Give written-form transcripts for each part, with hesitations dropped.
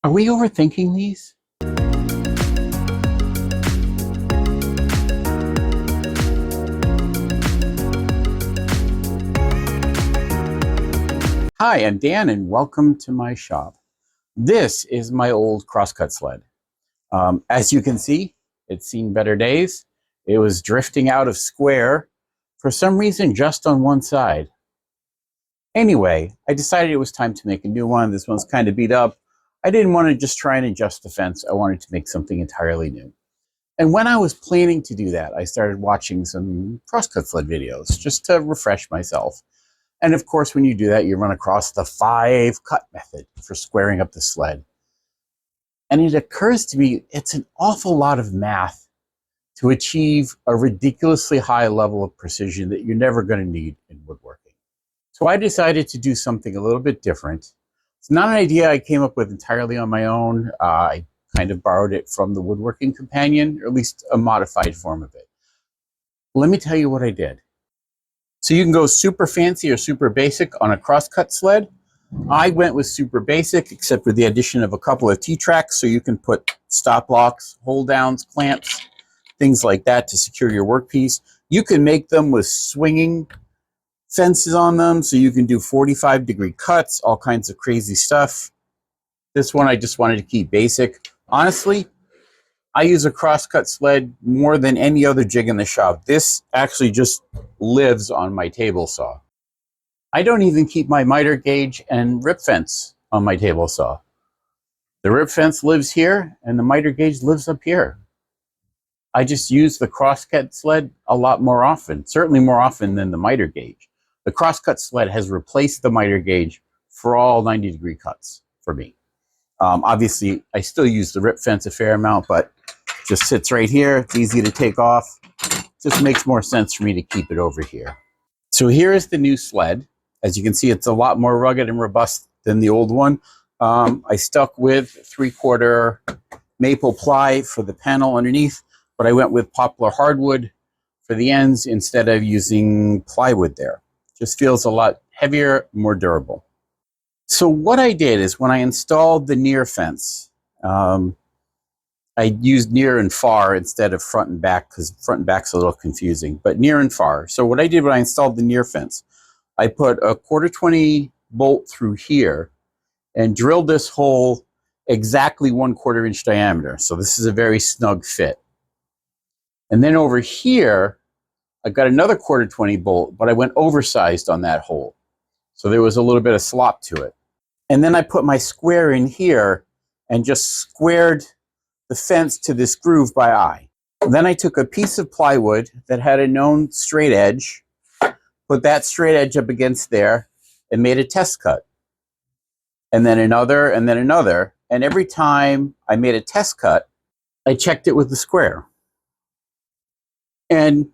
Are we overthinking these? Hi, I'm Dan and welcome to my shop. This is my old crosscut sled. As you can see, it's seen better days. It was drifting out of square for some reason just on one side. Anyway, I decided it was time to make a new one. This one's kind of beat up. I didn't want to just try and adjust the fence. I wanted to make something entirely new. And when I was planning to do that, I started watching some crosscut sled videos just to refresh myself. And of course, when you do that, you run across the 5-cut method for squaring up the sled. And it occurs to me, it's an awful lot of math to achieve a ridiculously high level of precision that you're never going to need in woodworking. So I decided to do something a little bit different. It's not an idea I came up with entirely on my own. I kind of borrowed it from the Woodworking Companion, or at least a modified form of it. Let me tell you what I did. So you can go super fancy or super basic on a crosscut sled. I went with super basic, except with the addition of a couple of T-tracks, so you can put stop locks, hold downs, clamps, things like that to secure your workpiece. You can make them with swinging fences on them, so you can do 45-degree cuts, all kinds of crazy stuff. This one I just wanted to keep basic. Honestly, I use a crosscut sled more than any other jig in the shop. This actually just lives on my table saw. I don't even keep my miter gauge and rip fence on my table saw. The rip fence lives here and the miter gauge lives up here. I just use the crosscut sled a lot more often, certainly more often than the miter gauge. The crosscut sled has replaced the miter gauge for all 90-degree cuts for me. Obviously, I still use the rip fence a fair amount, but just sits right here. It's easy to take off. Just makes more sense for me to keep it over here. So here is the new sled. As you can see, it's a lot more rugged and robust than the old one. I stuck with 3/4 maple ply for the panel underneath, but I went with poplar hardwood for the ends instead of using plywood there. Just feels a lot heavier, more durable. So what I did is when I installed the near fence, I used near and far instead of front and back because front and back's a little confusing, but near and far. So what I did when I installed the near fence, I put a 1/4-20 bolt through here and drilled this hole exactly 1/4 inch diameter. So this is a very snug fit. And then over here, I got another 1/4-20 bolt, but I went oversized on that hole. So there was a little bit of slop to it. And then I put my square in here and just squared the fence to this groove by eye. Then I took a piece of plywood that had a known straight edge, put that straight edge up against there, and made a test cut. And then another, and then another. And every time I made a test cut, I checked it with the square. And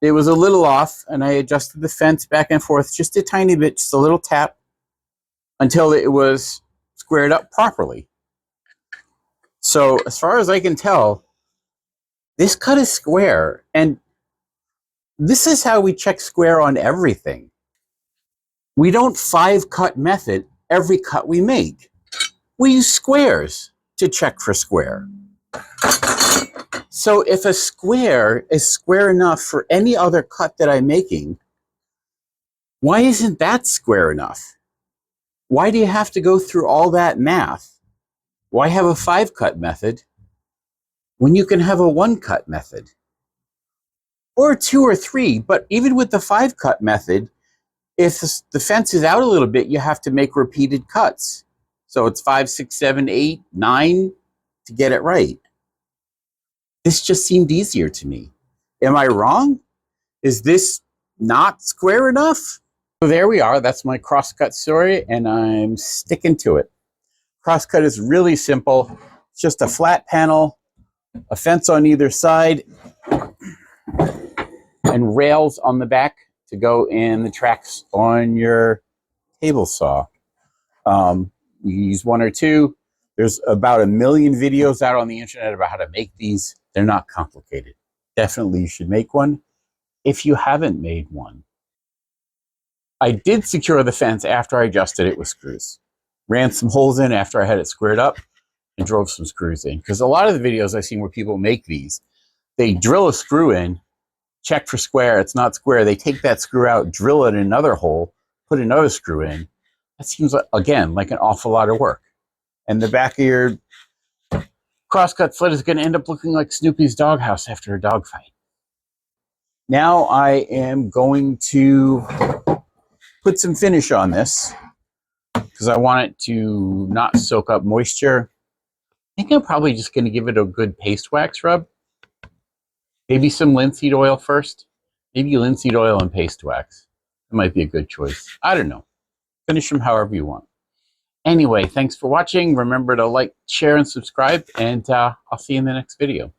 it was a little off, and I adjusted the fence back and forth just a tiny bit, just a little tap, until it was squared up properly. So as far as I can tell, this cut is square, and this is how we check square on everything. We don't 5-cut method every cut we make. We use squares to check for square. So if a square is square enough for any other cut that I'm making, why isn't that square enough? Why do you have to go through all that math? Why have a 5-cut method when you can have a 1-cut method? Or 2 or 3, but even with the 5-cut method, if the fence is out a little bit, you have to make repeated cuts. So it's 5, 6, 7, 8, 9 to get it right. This just seemed easier to me. Am I wrong? Is this not square enough? So there we are. That's my crosscut story, and I'm sticking to it. Crosscut is really simple. It's just a flat panel, a fence on either side, and rails on the back to go in the tracks on your table saw. You use 1 or 2. There's about 1 million videos out on the internet about how to make these. They're not complicated. Definitely you should make one if you haven't made one. I did secure the fence after I adjusted it with screws. Ran some holes in after I had it squared up. and drove some screws in. Because a lot of the videos I've seen where people make these, they drill a screw in, check for square, it's not square. They take that screw out, drill it in another hole, put another screw in. That seems, like, again, like an awful lot of work. And the back of your crosscut sled is going to end up looking like Snoopy's doghouse after a dog fight. Now I am going to put some finish on this because I want it to not soak up moisture. I think I'm probably just going to give it a good paste wax rub. Maybe some linseed oil first. Maybe linseed oil and paste wax. That might be a good choice. I don't know. Finish them however you want. Anyway, thanks for watching. Remember to like, share, and subscribe, and I'll see you in the next video.